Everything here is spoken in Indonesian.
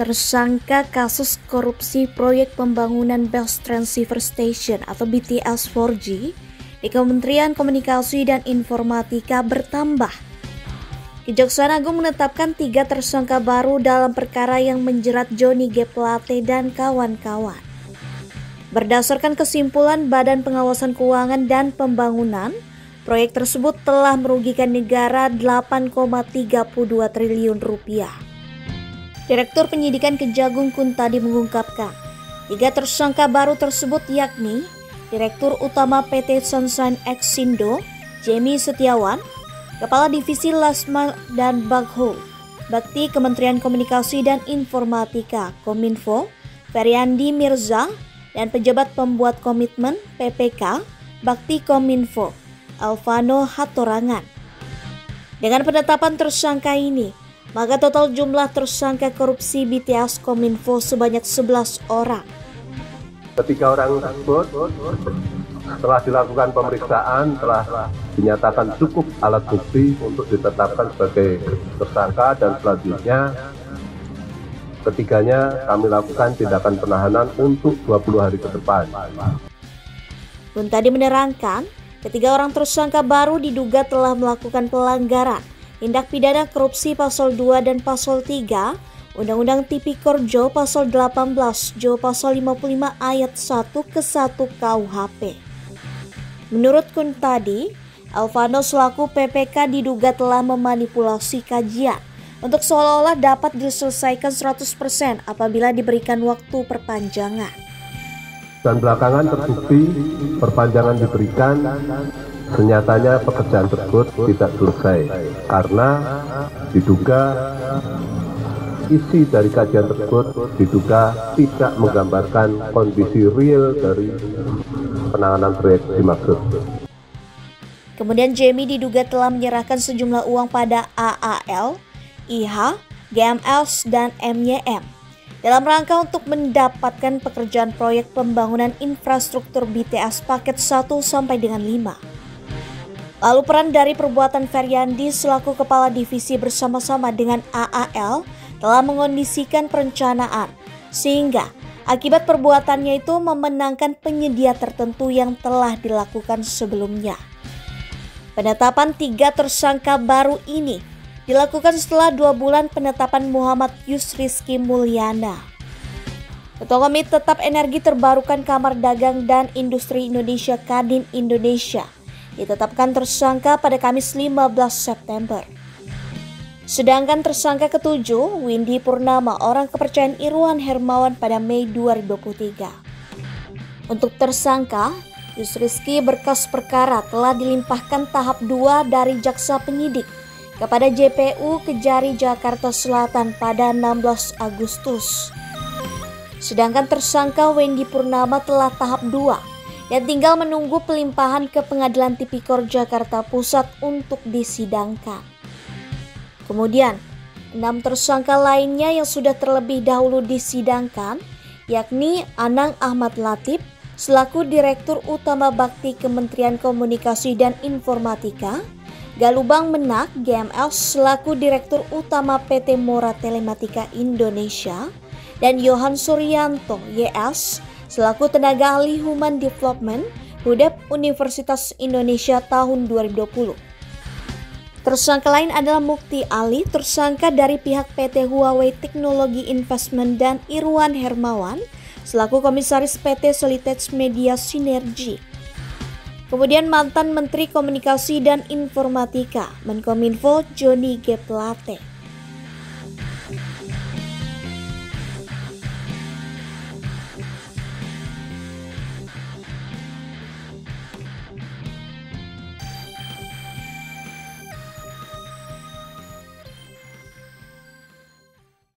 tersangka kasus korupsi proyek pembangunan Belt Transceiver Station atau BTS 4G di Kementerian Komunikasi dan Informatika bertambah. Kejaksaan Agung menetapkan 3 tersangka baru dalam perkara yang menjerat Johnny G. Plate dan kawan-kawan. Berdasarkan kesimpulan Badan Pengawasan Keuangan dan Pembangunan, proyek tersebut telah merugikan negara 8,32 triliun rupiah. Direktur Penyidikan Kejagung Kuntadi mengungkapkan, 3 tersangka baru tersebut yakni Direktur Utama PT Sunshine Exindo, Jemi Setiawan, Kepala Divisi Lasma dan Bagho, Bakti Kementerian Komunikasi dan Informatika, Kominfo, Feryandi Mirza, dan pejabat pembuat komitmen PPK, Bakti Kominfo, Alvano Hatorangan. Dengan penetapan tersangka ini, maka total jumlah tersangka korupsi BTS Kominfo sebanyak 11 orang. Ketiga orang tersebut setelah dilakukan pemeriksaan telah dinyatakan cukup alat bukti untuk ditetapkan sebagai tersangka dan selanjutnya ketiganya kami lakukan tindakan penahanan untuk 20 hari ke depan. Kuntadi menerangkan, ketiga orang tersangka baru diduga telah melakukan pelanggaran tindak pidana korupsi pasal 2 dan pasal 3 Undang-Undang Tipikor Jo pasal 18 Jo pasal 55 ayat 1 ke 1 KUHP. Menurut Kuntadi, Alvano selaku PPK diduga telah memanipulasi kajian untuk seolah-olah dapat diselesaikan 100% apabila diberikan waktu perpanjangan. Dan belakangan terbukti perpanjangan diberikan, ternyatanya pekerjaan tersebut tidak selesai karena diduga isi dari kajian tersebut diduga tidak menggambarkan kondisi real dari penanganan proyek dimaksud. Kemudian Jemi diduga telah menyerahkan sejumlah uang pada AAL, IH, GMLs, dan MYM dalam rangka untuk mendapatkan pekerjaan proyek pembangunan infrastruktur BTS paket 1 sampai dengan 5. Lalu peran dari perbuatan Feryandi selaku kepala divisi bersama-sama dengan AAL telah mengondisikan perencanaan sehingga akibat perbuatannya itu memenangkan penyedia tertentu yang telah dilakukan sebelumnya. Penetapan 3 tersangka baru ini dilakukan setelah 2 bulan penetapan Muhammad Yusrizky Mulyana. Ketua Komite Tetap Energi Terbarukan Kamar Dagang dan Industri Indonesia Kadin Indonesia ditetapkan tersangka pada Kamis 15 September. Sedangkan tersangka ketujuh, Windy Purnama, orang kepercayaan Irwan Hermawan pada Mei 2023. Untuk tersangka, Yusrizky berkas perkara telah dilimpahkan tahap 2 dari jaksa penyidik kepada JPU Kejari Jakarta Selatan pada 16 Agustus. Sedangkan tersangka Windy Purnama telah tahap 2 dan tinggal menunggu pelimpahan ke Pengadilan Tipikor Jakarta Pusat untuk disidangkan. Kemudian, 6 tersangka lainnya yang sudah terlebih dahulu disidangkan, yakni Anang Ahmad Latif selaku Direktur Utama Bakti Kementerian Komunikasi dan Informatika, Galubang Menak GML selaku Direktur Utama PT Mora Telematika Indonesia, dan Yohan Suryanto YS selaku Tenaga Ahli Human Development HUDEP Universitas Indonesia tahun 2020. Tersangka lain adalah Mukti Ali, tersangka dari pihak PT Huawei Teknologi Investment, dan Irwan Hermawan selaku Komisaris PT Solitech Media Sinergi. Kemudian mantan Menteri Komunikasi dan Informatika Menkominfo Johnny G. Plate.